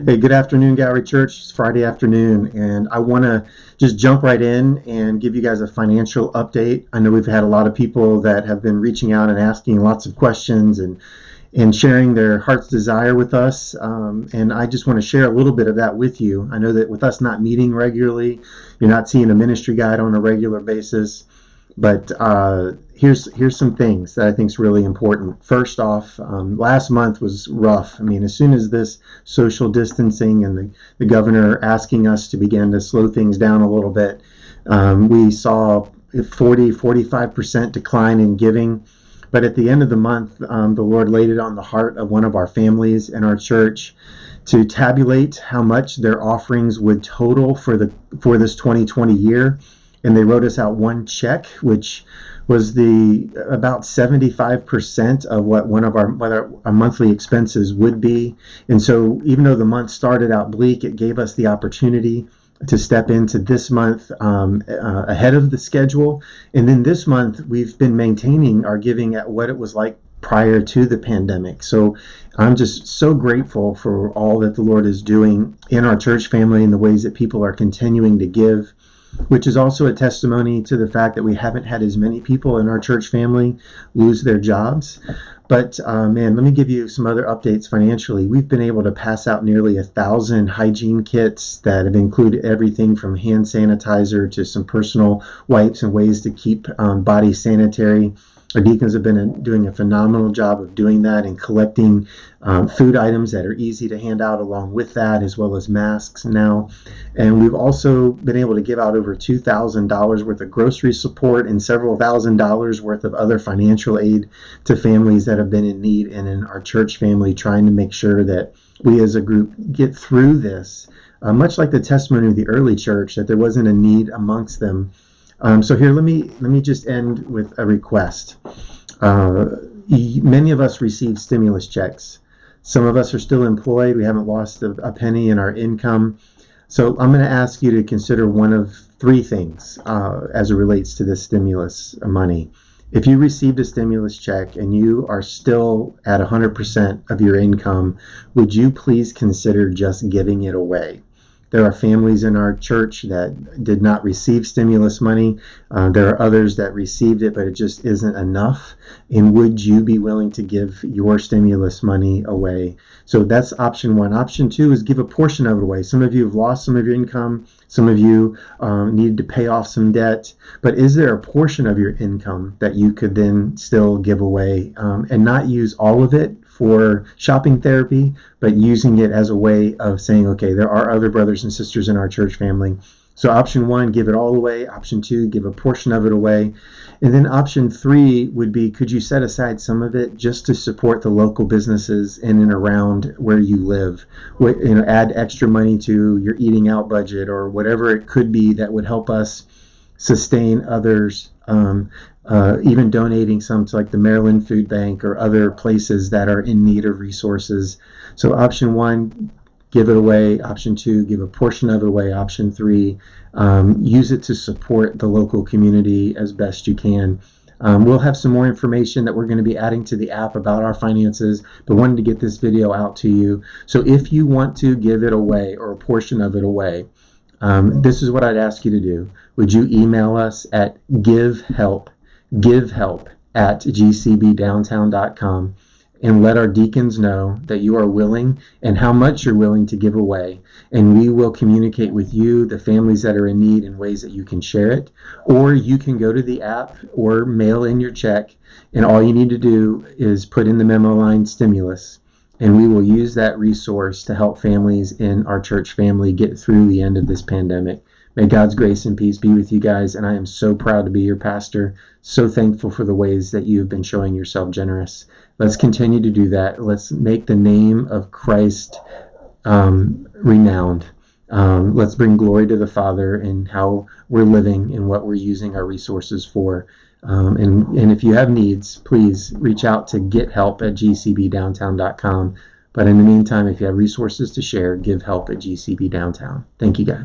Hey, good afternoon, Gallery Church. It's Friday afternoon, and I want to just jump right in and give you guys a financial update. I know we've had a lot of people that have been reaching out and asking lots of questions and sharing their heart's desire with us. And I just want to share a little bit of that with you. I know that with us not meeting regularly, you're not seeing a ministry guide on a regular basis. But here's some things that I think is really important. First off, last month was rough. I mean, as soon as this social distancing and the governor asking us to begin to slow things down a little bit, we saw a 45% decline in giving. But at the end of the month, the Lord laid it on the heart of one of our families in our church to tabulate how much their offerings would total for this 2020 year. And they wrote us out one check, which was about 75% of what our monthly expenses would be. And so even though the month started out bleak, it gave us the opportunity to step into this month ahead of the schedule. And then this month, we've been maintaining our giving at what it was like prior to the pandemic. So I'm just so grateful for all that the Lord is doing in our church family and the ways that people are continuing to give, which is also a testimony to the fact that we haven't had as many people in our church family lose their jobs. But man, let me give you some other updates financially. We've been able to pass out nearly 1,000 hygiene kits that have included everything from hand sanitizer to some personal wipes and ways to keep body sanitary. Our deacons have been doing a phenomenal job of doing that and collecting food items that are easy to hand out along with that, as well as masks now. And we've also been able to give out over $2,000 worth of grocery support and several $1,000s worth of other financial aid to families that have been in need and in our church family, trying to make sure that we as a group get through this, much like the testimony of the early church, that there wasn't a need amongst them. So here, let me just end with a request. Many of us received stimulus checks. Some of us are still employed. We haven't lost a penny in our income. So I'm going to ask you to consider one of three things as it relates to this stimulus money. If you received a stimulus check and you are still at 100% of your income, would you please consider just giving it away? There are families in our church that did not receive stimulus money. There are others that received it, but it just isn't enough. And would you be willing to give your stimulus money away? So that's option one. Option two is give a portion of it away. Some of you have lost some of your income. Some of you needed to pay off some debt. But is there a portion of your income that you could then still give away and not use all of it for shopping therapy, but using it as a way of saying, okay, there are other brothers and sisters in our church family. So option one, give it all away. Option two, give a portion of it away. And then option three would be, could you set aside some of it just to support the local businesses in and around where you live? Add extra money to your eating out budget or whatever it could be that would help us sustain others, even donating some to like the Maryland Food Bank or other places that are in need of resources. So option one, give it away. Option two, give a portion of it away. Option three, use it to support the local community as best you can. We'll have some more information that we're going to be adding to the app about our finances, but wanted to get this video out to you. So if you want to give it away or a portion of it away, this is what I'd ask you to do. Would you email us at givehelp@gcbdowntown.com and let our deacons know that you are willing and how much you're willing to give away. And we will communicate with you, the families that are in need, in ways that you can share it. Or you can go to the app or mail in your check, and all you need to do is put in the memo line stimulus. And we will use that resource to help families in our church family get through the end of this pandemic. May God's grace and peace be with you guys. And I am so proud to be your pastor. So thankful for the ways that you have been showing yourself generous. Let's continue to do that. Let's make the name of Christ renowned. Let's bring glory to the Father in how we're living and what we're using our resources for. And if you have needs, please reach out to gethelp@gcbdowntown.com. But in the meantime, if you have resources to share, give help at GCB Downtown. Thank you, guys.